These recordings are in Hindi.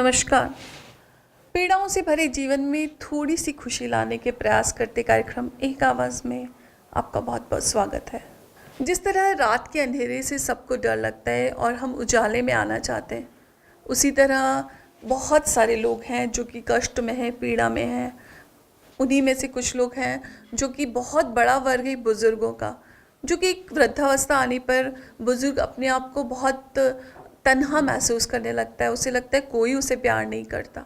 नमस्कार। पीड़ाओं से भरे जीवन में थोड़ी सी खुशी लाने के प्रयास करते कार्यक्रम एक आवाज़ में आपका बहुत बहुत स्वागत है। जिस तरह रात के अंधेरे से सबको डर लगता है और हम उजाले में आना चाहते हैं, उसी तरह बहुत सारे लोग हैं जो कि कष्ट में हैं, पीड़ा में हैं। उन्हीं में से कुछ लोग हैं जो कि बहुत बड़ा वर्ग है बुज़ुर्गों का, जो कि एक वृद्धावस्था आने पर बुज़ुर्ग अपने आप को बहुत तन्हा महसूस करने लगता है। उसे लगता है कोई उसे प्यार नहीं करता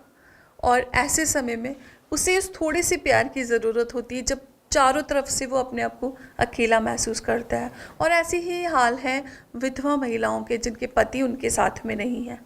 और ऐसे समय में उसे उस थोड़े से प्यार की ज़रूरत होती है जब चारों तरफ से वो अपने आप को अकेला महसूस करता है। और ऐसे ही हाल है विधवा महिलाओं के जिनके पति उनके साथ में नहीं है,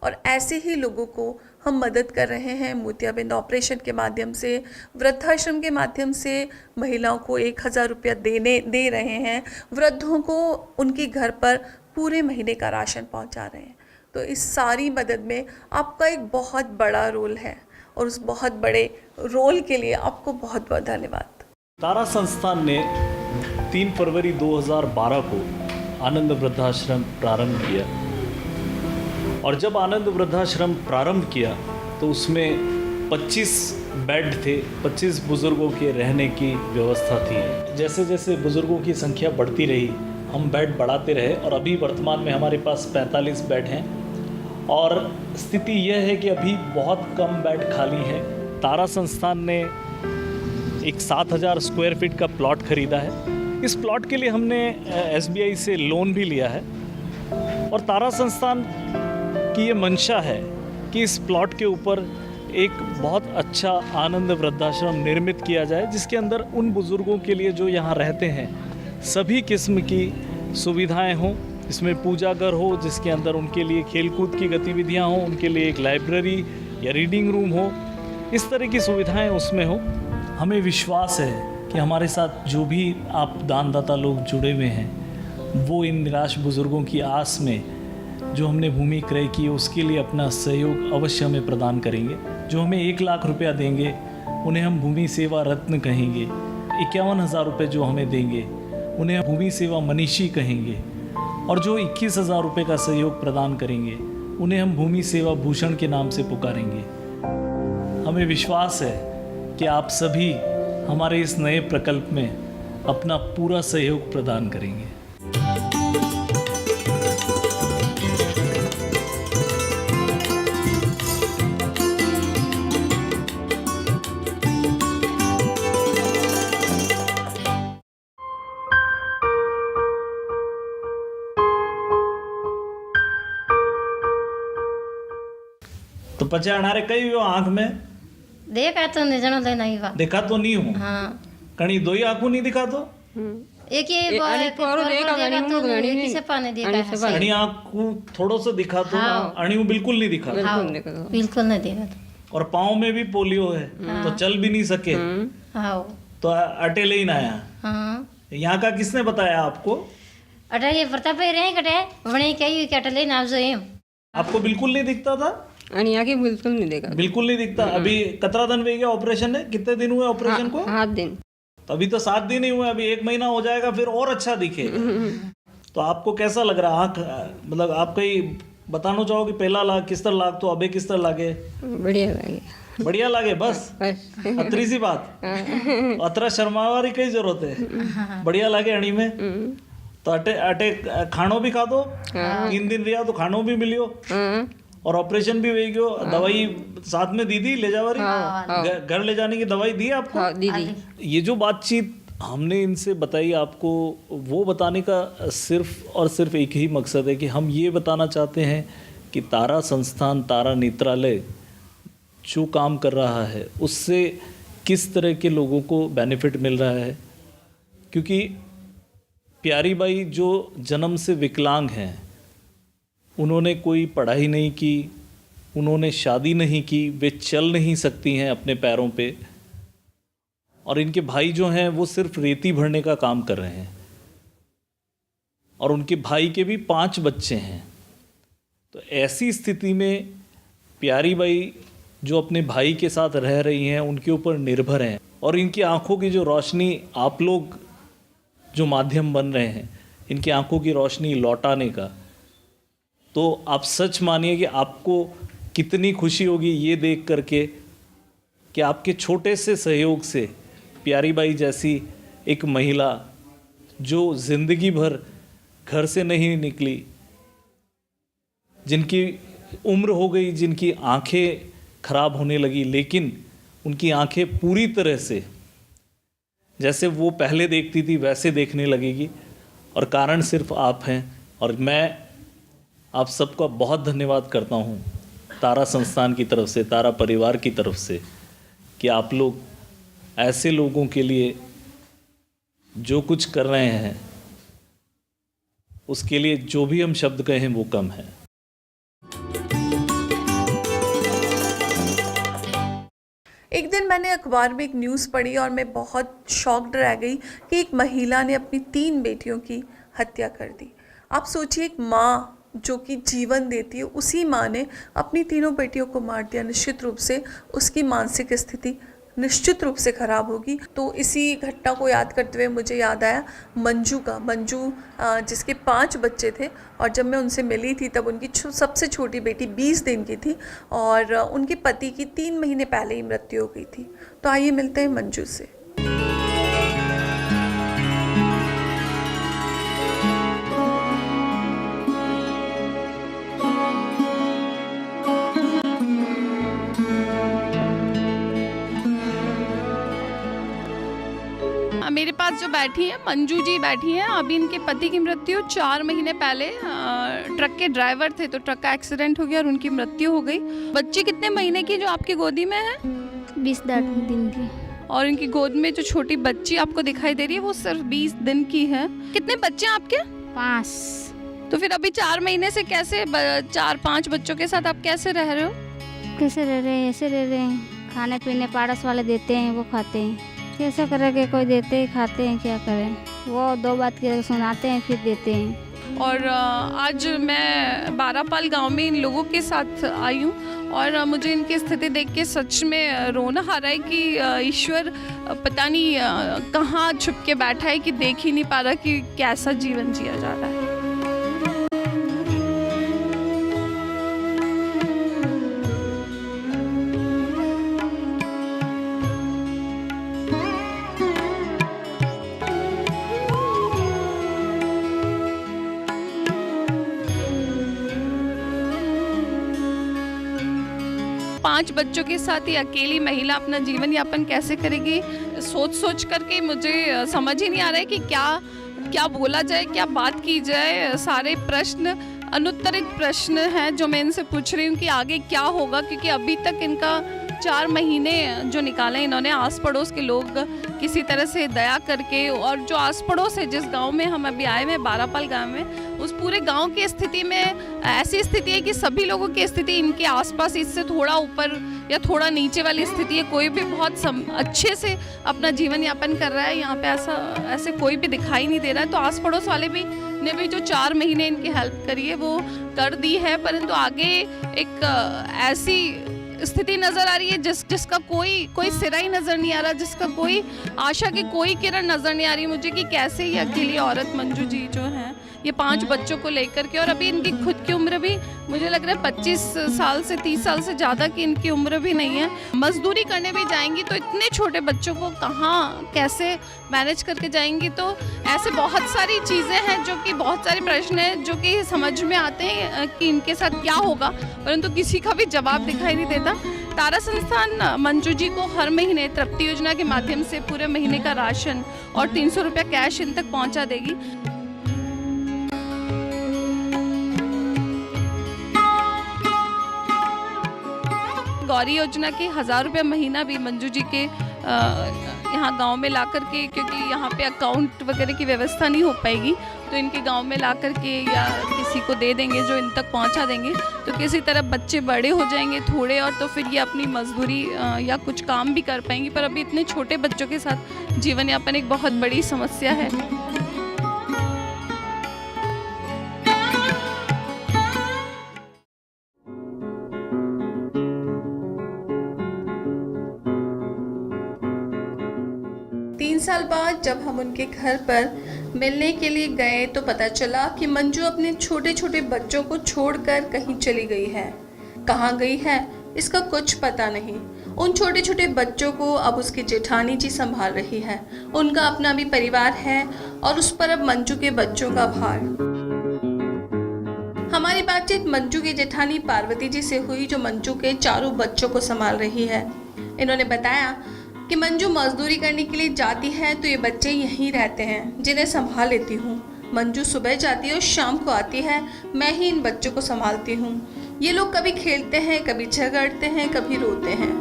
और ऐसे ही लोगों को हम मदद कर रहे हैं मोतियाबिंद ऑपरेशन के माध्यम से, वृद्धाश्रम के माध्यम से महिलाओं को 1000 रुपया दे रहे हैं, वृद्धों को उनके घर पर पूरे महीने का राशन पहुंचा रहे हैं। तो इस सारी मदद में आपका एक बहुत बड़ा रोल है और उस बहुत बड़े रोल के लिए आपको बहुत बहुत धन्यवाद। तारा संस्थान ने 3 फरवरी 2012 को आनंद वृद्धाश्रम प्रारंभ किया, और जब आनंद वृद्धाश्रम प्रारंभ किया तो उसमें 25 बेड थे, 25 बुज़ुर्गों के रहने की व्यवस्था थी। जैसे जैसे बुज़ुर्गों की संख्या बढ़ती रही, हम बेड बढ़ाते रहे और अभी वर्तमान में हमारे पास 45 बेड हैं, और स्थिति यह है कि अभी बहुत कम बेड खाली हैं। तारा संस्थान ने एक 7000 स्क्वायर फीट का प्लॉट खरीदा है। इस प्लॉट के लिए हमने SBI से लोन भी लिया है, और तारा संस्थान की ये मंशा है कि इस प्लॉट के ऊपर एक बहुत अच्छा आनंद वृद्धाश्रम निर्मित किया जाए, जिसके अंदर उन बुज़ुर्गों के लिए जो यहाँ रहते हैं सभी किस्म की सुविधाएं हों। इसमें पूजा घर हो जिसके अंदर उनके लिए खेलकूद की गतिविधियां हों, उनके लिए एक लाइब्रेरी या रीडिंग रूम हो, इस तरह की सुविधाएं उसमें हो। हमें विश्वास है कि हमारे साथ जो भी आप दानदाता लोग जुड़े हुए हैं, वो इन निराश बुज़ुर्गों की आस में जो हमने भूमि क्रय की है उसके लिए अपना सहयोग अवश्य हमें प्रदान करेंगे। जो हमें 1 लाख रुपया देंगे उन्हें हम भूमि सेवा रत्न कहेंगे। 51,000 रुपये जो हमें देंगे उन्हें हम भूमि सेवा मनीषी कहेंगे, और जो 21,000 रुपये का सहयोग प्रदान करेंगे उन्हें हम भूमि सेवा भूषण के नाम से पुकारेंगे। हमें विश्वास है कि आप सभी हमारे इस नए प्रकल्प में अपना पूरा सहयोग प्रदान करेंगे। तो पचे अनारे कई वो आँख में देखा तो नहीं जनो लेना ही बात देखा तो नहीं हूँ। हाँ कहीं 2 ही आँखों नहीं दिखा तो एक ये देखा तो एक ही सपा ने देखा है। अणी आँखों थोड़ो सा दिखा तो अणी बिल्कुल नहीं दिखा, हाँ बिल्कुल नहीं देखा तो। और पाँव में भी पोलियो है तो चल भी नहीं सके, हाँ तो अटेले ही ना आया। हाँ यहाँ का किसने बताया आपको? अटा ये प्रताप ही रहे कटे वने कही कि अटले नाम जो है। आपको बिल्कुल नहीं दिखता था? आगे बिल्कुल नहीं देखा, बिल्कुल नहीं दिखता। अभी कतरा दिन हो गया ऑपरेशन है? कितने दिन हुए ऑपरेशन को? 7 दिन। तो अभी तो 7 दिन ही हुए, अभी 1 महीना हो जाएगा फिर और अच्छा दिखेगा। तो आपको कैसा लग रहा आँख? मतलब आप कहीं बताना चाहोगे पहला लाग किस तरह लाग तो अबे किस तरह लागे? बढ़िया लगे, बढ़िया लागे बस अतरी सी बात। अतरा शर्मावारी कई जरूरत है, बढ़िया लागे अणी में। तो अटे खानो भी खा दो, 3 दिन रिया तो खानो भी मिलियो, और ऑपरेशन भी हो गयो। दवाई साथ में दी ले जावारी, घर ले जाने की दवाई दी आपको? दीदी ये जो बातचीत हमने इनसे बताई आपको, वो बताने का सिर्फ और सिर्फ एक ही मकसद है कि हम ये बताना चाहते हैं कि तारा संस्थान, तारा नेत्रालय जो काम कर रहा है उससे किस तरह के लोगों को बेनिफिट मिल रहा है। क्योंकि प्यारी बाई जो जन्म से विकलांग हैं, उन्होंने कोई पढ़ाई नहीं की, उन्होंने शादी नहीं की, वे चल नहीं सकती हैं अपने पैरों पे, और इनके भाई जो हैं वो सिर्फ रेती भरने का काम कर रहे हैं, और उनके भाई के भी 5 बच्चे हैं। तो ऐसी स्थिति में प्यारी बाई जो अपने भाई के साथ रह रही हैं, उनके ऊपर निर्भर हैं, और इनकी आंखों की जो रोशनी, आप लोग जो माध्यम बन रहे हैं इनकी आंखों की रोशनी लौटाने का, तो आप सच मानिए कि आपको कितनी खुशी होगी ये देख करके कि आपके छोटे से सहयोग से प्यारी बाई जैसी एक महिला जो ज़िंदगी भर घर से नहीं निकली, जिनकी उम्र हो गई, जिनकी आंखें खराब होने लगी, लेकिन उनकी आंखें पूरी तरह से जैसे वो पहले देखती थी वैसे देखने लगेगी, और कारण सिर्फ आप हैं। और मैं आप सबका बहुत धन्यवाद करता हूँ तारा संस्थान की तरफ से, तारा परिवार की तरफ से, कि आप लोग ऐसे लोगों के लिए जो कुछ कर रहे हैं उसके लिए जो भी हम शब्द कहें वो कम है। एक दिन मैंने अखबार में एक न्यूज़ पढ़ी और मैं बहुत शॉक्ड रह गई कि एक महिला ने अपनी 3 बेटियों की हत्या कर दी। आप सोचिए, एक माँ जो कि जीवन देती है, उसी माँ ने अपनी 3 बेटियों को मार दिया। निश्चित रूप से उसकी मानसिक स्थिति निश्चित रूप से ख़राब होगी। तो इसी घटना को याद करते हुए मुझे याद आया मंजू जिसके 5 बच्चे थे, और जब मैं उनसे मिली थी तब उनकी सबसे छोटी बेटी 20 दिन की थी और उनके पति की 3 महीने पहले ही मृत्यु हो गई थी। तो आइए मिलते हैं मंजू से। मेरे पास जो बैठी है मंजू जी बैठी हैं। अभी इनके पति की मृत्यु 4 महीने पहले, ट्रक के ड्राइवर थे तो ट्रक का एक्सीडेंट हो गया और उनकी मृत्यु हो गई। बच्ची कितने महीने की जो आपकी गोदी में है? 20 दिन की। और इनकी गोद में जो छोटी बच्ची आपको दिखाई दे रही है वो सिर्फ 20 दिन की है। कितने बच्चे हैं आपके? 5। तो फिर अभी 4 महीने से कैसे 4-5 बच्चों के साथ आप कैसे रह रहे हो? कैसे रह रहे हैं? ऐसे रह रहे हैं। खाने पीने पाड़ोस वाले देते हैं, वो खाते हैं। कैसा करेंगे? कोई देते हैं, खाते हैं, क्या करें? वो 2 बात के सुनाते हैं फिर देते हैं। और आज मैं बारापाल गांव में इन लोगों के साथ आई हूँ और मुझे इनकी स्थिति देख के सच में रोना आ रहा है कि ईश्वर पता नहीं कहाँ छुप के बैठा है कि देख ही नहीं पा रहा कि कैसा जीवन जिया जा रहा है। 5 बच्चों के साथ ये अकेली महिला अपना जीवन यापन कैसे करेगी, सोच करके मुझे समझ ही नहीं आ रहा है कि क्या बोला जाए, क्या बात की जाए। सारे प्रश्न अनुत्तरित प्रश्न हैं जो मैं इनसे पूछ रही हूँ कि आगे क्या होगा, क्योंकि अभी तक इनका 4 महीने जो निकाले इन्होंने आस पड़ोस के लोग किसी तरह से दया करके, और जो आस पड़ोस है जिस गांव में हम अभी आए हैं बारापाल गांव में, उस पूरे गांव की स्थिति में ऐसी स्थिति है कि सभी लोगों की स्थिति इनके आसपास इससे थोड़ा ऊपर या थोड़ा नीचे वाली स्थिति है। कोई भी बहुत अच्छे से अपना जीवन यापन कर रहा है, यहाँ पे ऐसे कोई भी दिखाई नहीं दे रहा है। तो आस पड़ोस वाले ने भी जो 4 महीने इनकी हेल्प करी है वो कर दी है, परंतु आगे एक ऐसी स्थिति नजर आ रही है जिसका कोई सिरा ही नजर नहीं आ रहा, जिसका कोई आशा की कोई किरण नजर नहीं आ रही मुझे कि कैसे ये अकेली औरत मंजू जी जो हैं ये 5 बच्चों को लेकर के, और अभी इनकी खुद की उम्र भी मुझे लग रहा है 25 साल से 30 साल से ज़्यादा की इनकी उम्र भी नहीं है। मजदूरी करने भी जाएंगी तो इतने छोटे बच्चों को कहाँ कैसे मैनेज करके जाएंगी। तो ऐसे बहुत सारी चीज़ें हैं जो कि बहुत सारे प्रश्न हैं जो कि समझ में आते हैं कि इनके साथ क्या होगा, परंतु किसी का भी जवाब दिखाई नहीं देता। तारा संस्थान मंजू जी को हर महीने तृप्ति योजना के माध्यम से पूरे महीने का राशन और 300 रुपया कैश इन तक पहुँचा देगी। गौरी योजना के 1000 रुपये महीना भी मंजू जी के यहाँ गांव में ला करके, क्योंकि यहाँ पे अकाउंट वगैरह की व्यवस्था नहीं हो पाएगी, तो इनके गांव में ला करके या किसी को दे देंगे जो इन तक पहुँचा देंगे, तो किसी तरह बच्चे बड़े हो जाएंगे थोड़े, और तो फिर ये अपनी मजदूरी या कुछ काम भी कर पाएंगी। पर अभी इतने छोटे बच्चों के साथ जीवन यापन एक बहुत बड़ी समस्या है। साल बाद जब हम उनके घर पर मिलने के लिए गए तो पता चला कि मंजू अपने छोटे छोटे बच्चों को छोड़कर कहीं चली गई है। कहाँ गई है इसका कुछ पता नहीं। उन छोटे छोटे बच्चों को अब उसकी जेठानी जी संभाल रही है। उनका अपना भी परिवार है और उस पर अब मंजू के बच्चों का भार। हमारी बातचीत मंजू की जेठानी पार्वती जी से हुई, जो मंजू के चारों बच्चों को संभाल रही है। इन्होंने बताया कि मंजू मजदूरी करने के लिए जाती है तो ये बच्चे यहीं रहते हैं, जिन्हें संभाल लेती हूँ। मंजू सुबह जाती है और शाम को आती है, मैं ही इन बच्चों को संभालती हूँ। ये लोग कभी खेलते हैं, कभी झगड़ते हैं, कभी रोते हैं।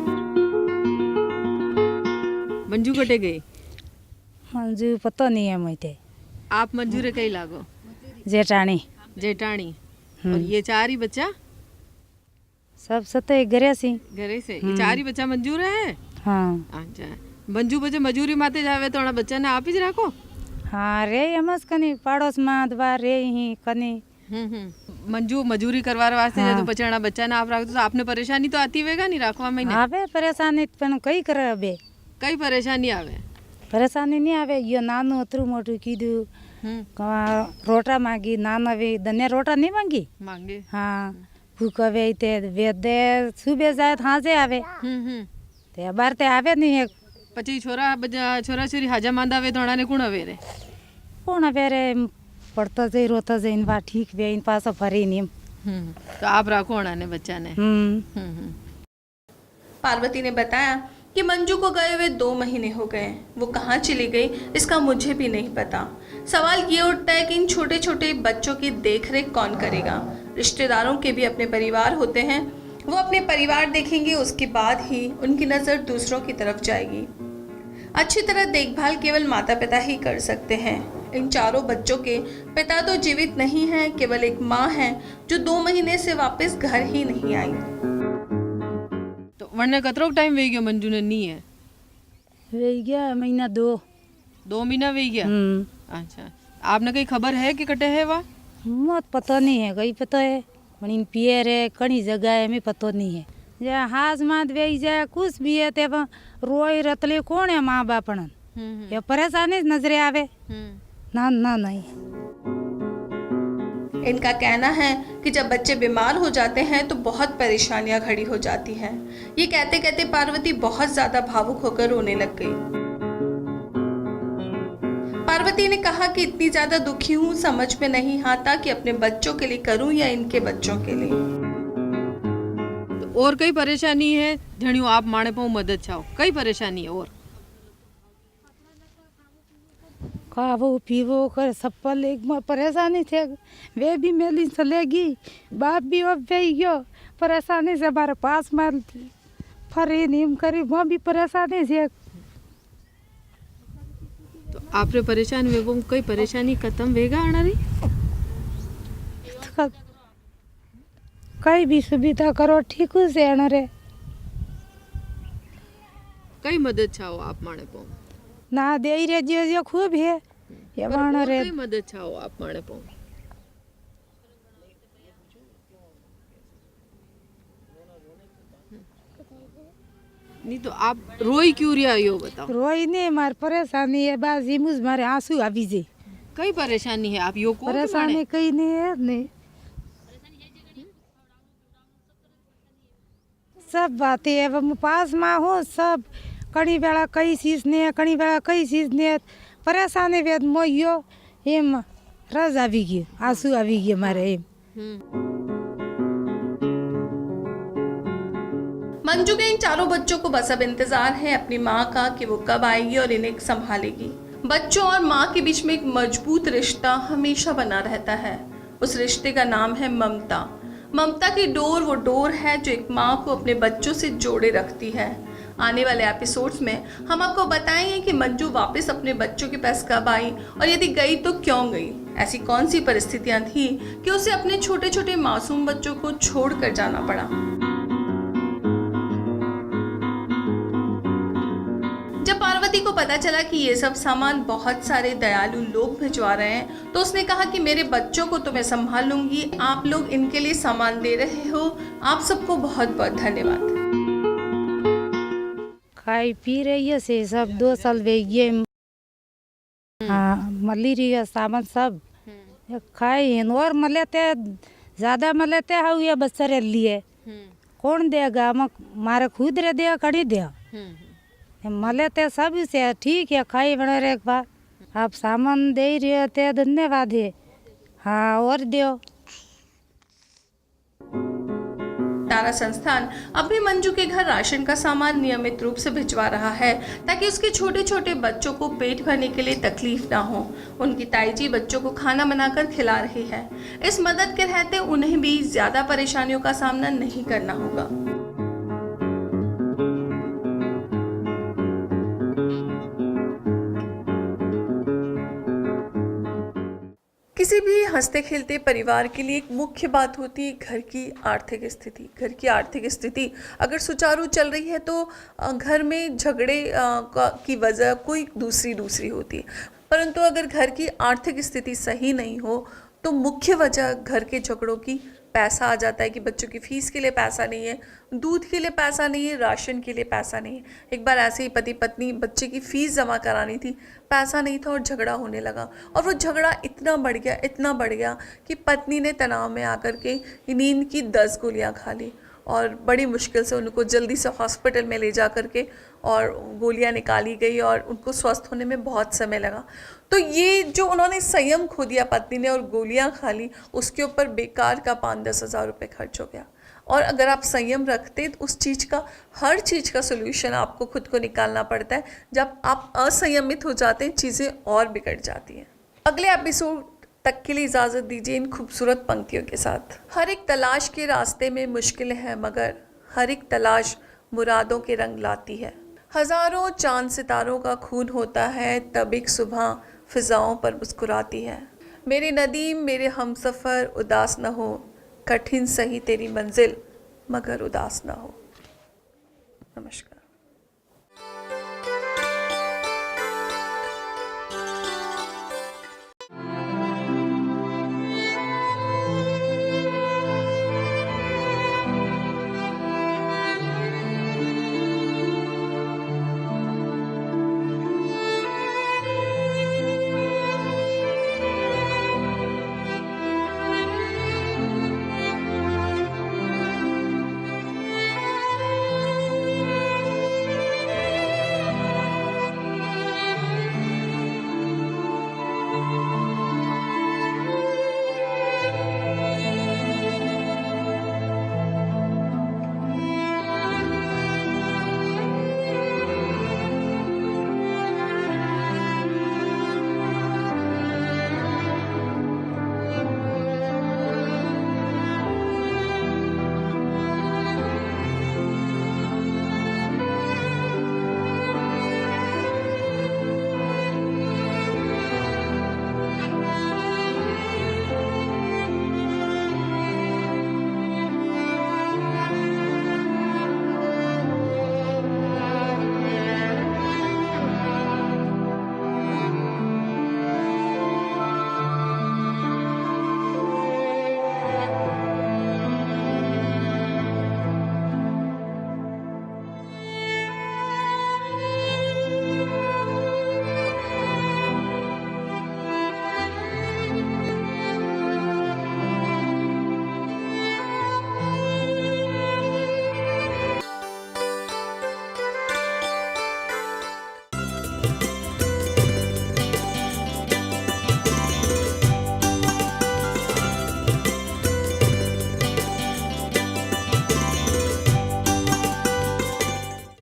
मंजू कटे गई? मंजू पता नहीं है मुझे। आप मंजू रे कई लागो? जेठानी। जेठानी। और ये चार ही बच्चा? सब सते घरे सी। घरे से ये चार ही बच्चा मंजू रे है? हाँ। अच्छा, मंजू बजे मजूरी माते जावे तो बच्चा ने आप ही ज राखो? हाँ रे एमस कनी पाड़ोस में दबा रे ही कनी। मंजू मजूरी करवार वास्ते जब बचाना बच्चा ने आप राखो तो आपने परेशानी तो आती होगा नहीं राखवा में? आवे परेशानी पण कई करे अबे। कई परेशानी आवे? परेशानी नहीं आवे। यो नानो अतरू मोटू कीधु रोटा मांगी, नाना वे धन्य रोटा नहीं मांगी मांगे। हाँ भूख वे ते वेदे सुबह जाए हाँ से आवे ते बार ते आवे नहीं है। પછી છોરા છોરી હાજા માંદા આવે તો અણાને કોણ આવે રે? કોણ હવે રે પડતો જઈ રોતો જઈ इन बा ठीक वे इन पास फरी नीम। तो आप राखो अणाने बच्चा ने। पार्वती ने बताया कि मंजू को गए हुए 2 महीने हो गए। वो कहाँ चली गई इसका मुझे भी नहीं पता। सवाल ये उठता है कि इन छोटे छोटे बच्चों की देखरेख कौन करेगा। रिश्तेदारों के भी अपने परिवार होते हैं, वो अपने परिवार देखेंगे, उसके बाद ही उनकी नज़र दूसरों की तरफ जाएगी। अच्छी तरह देखभाल केवल माता पिता ही कर सकते हैं। इन चारों बच्चों के पिता तो जीवित नहीं हैं, केवल एक माँ है जो 2 महीने से वापस घर ही नहीं आई। तो वरने कतरो टाइम वे गयो मंजू ने नहीं है? वे गया महीना 2 महीना वे गया। अच्छा, आपने कहीं खबर है कि कटे है वहाँ? मत पता नहीं है, कहीं पता है पण इन पियर है कहीं जगह है में पता नहीं है। जे हाज मात वे जाए कुछ भी है ते रोई रतले कौन है माँ बापन ये परेशानी नजरे आवे ना ना नहीं। इनका कहना है कि जब बच्चे बीमार हो जाते हैं तो बहुत परेशानियां खड़ी हो जाती हैं। ये कहते कहते पार्वती बहुत ज्यादा भावुक होकर रोने लग गई। पार्वती ने कहा कि इतनी ज्यादा दुखी हूँ, समझ में नहीं आता कि अपने बच्चों के लिए करूँ या इनके बच्चों के लिए। तो और कई परेशानी है जणियो आप माने पाऊँ मदद चाहो? कई परेशानी है और? खावो पीवो कर सप्पल एक में परेशानी थे, वे भी मेली चलेगी, बाप भी अब वे गयो परेशानी से हमारे पास में फरी नीम करी वहाँ भी परेशानी से। तो आपने परेशान वे वो कई परेशानी खत्म वेगा आना रही? कई भी सुविधा करो ठीक से आना रे। कई मदद चाहो आप माने पाऊँ? ना दे रे जो खूब है ये बाणा रे। कई मदद चाहो आप माने पाऊँ? नहीं तो आप रोई क्यों रही हो बताओ? रोई नहीं मार परेशानी है बस ये मुझ मारे आंसू आवी जे। कई परेशानी है आप यो को परेशानी कई नहीं है नहीं सब बातें है वो पास में हो सब कड़ी बेला कई चीज नहीं है कड़ी बेला कई चीज नहीं है परेशानी वेद मोयो एम रज आवी गई आंसू आवी गए मारे एम। मंजू के इन चारों बच्चों को बस अब इंतजार है अपनी माँ का कि वो कब आएगी और इन्हें संभालेगी। बच्चों और माँ के बीच में एक मजबूत रिश्ता हमेशा बना रहता है। उस रिश्ते का नाम है ममता। ममता की डोर वो डोर है जो एक माँ को अपने बच्चों से जोड़े रखती है। आने वाले एपिसोड्स में हम आपको बताएंगे कि मंजू वापस अपने बच्चों के पास कब आई और यदि गई तो क्यों गई। ऐसी कौन सी परिस्थितियां थी कि उसे अपने छोटे छोटे मासूम बच्चों को छोड़कर जाना पड़ा। जब पार्वती को पता चला कि ये सब सामान बहुत सारे दयालु लोग भिजवा रहे हैं तो उसने कहा कि मेरे बच्चों को तो मैं संभाल लूंगी, आप लोग इनके लिए सामान दे रहे हो, आप सबको बहुत बहुत धन्यवाद। खाई पी रही है से सब 2 साल वे ये हाँ मली रही है सामान सब खाई और मलेते ज्यादा मलेते है ये बच्चे लिए कौन देगा मारे खुद रे दे कड़ी दे मले ते सब से ठीक है खाई बना रे एक बार आप सामान दे रहे थे धन्यवाद है हाँ और दियो। तारा संस्थान अब भी मंजू के घर राशन का सामान नियमित रूप से भिजवा रहा है ताकि उसके छोटे छोटे बच्चों को पेट भरने के लिए तकलीफ ना हो। उनकी ताई जी बच्चों को खाना बनाकर खिला रही है। इस मदद के रहते उन्हें भी ज्यादा परेशानियों का सामना नहीं करना होगा। किसी भी हंसते खेलते परिवार के लिए एक मुख्य बात होती है घर की आर्थिक स्थिति। घर की आर्थिक स्थिति अगर सुचारू चल रही है तो घर में झगड़े की वजह कोई दूसरी होती है, परंतु अगर घर की आर्थिक स्थिति सही नहीं हो तो मुख्य वजह घर के झगड़ों की पैसा आ जाता है कि बच्चों की फीस के लिए पैसा नहीं है, दूध के लिए पैसा नहीं है, राशन के लिए पैसा नहीं है। एक बार ऐसे ही पति पत्नी बच्चे की फीस जमा करानी थी, पैसा नहीं था और झगड़ा होने लगा और वो झगड़ा इतना बढ़ गया कि पत्नी ने तनाव में आकर के नींद की 10 गोलियां खा ली और बड़ी मुश्किल से उनको जल्दी से हॉस्पिटल में ले जा करके और गोलियां निकाली गई और उनको स्वस्थ होने में बहुत समय लगा। तो ये जो उन्होंने संयम खो दिया पत्नी ने और गोलियां खा ली, उसके ऊपर बेकार का 5-10 हज़ार रुपये खर्च हो गया। और अगर आप संयम रखते तो उस चीज़ का हर चीज़ का सोल्यूशन आपको खुद को निकालना पड़ता है। जब आप असंयमित हो जाते हैं चीज़ें और बिगड़ जाती हैं। अगले एपिसोड तक के लिए इजाज़त दीजिए इन खूबसूरत पंक्तियों के साथ। हर एक तलाश के रास्ते में मुश्किल है मगर हर एक तलाश मुरादों के रंग लाती है। हज़ारों चांद सितारों का खून होता है तब एक सुबह फिजाओं पर मुस्कुराती है। मेरे नदीम मेरे हमसफ़र उदास न हो, कठिन सही तेरी मंजिल मगर उदास न हो। नमस्कार।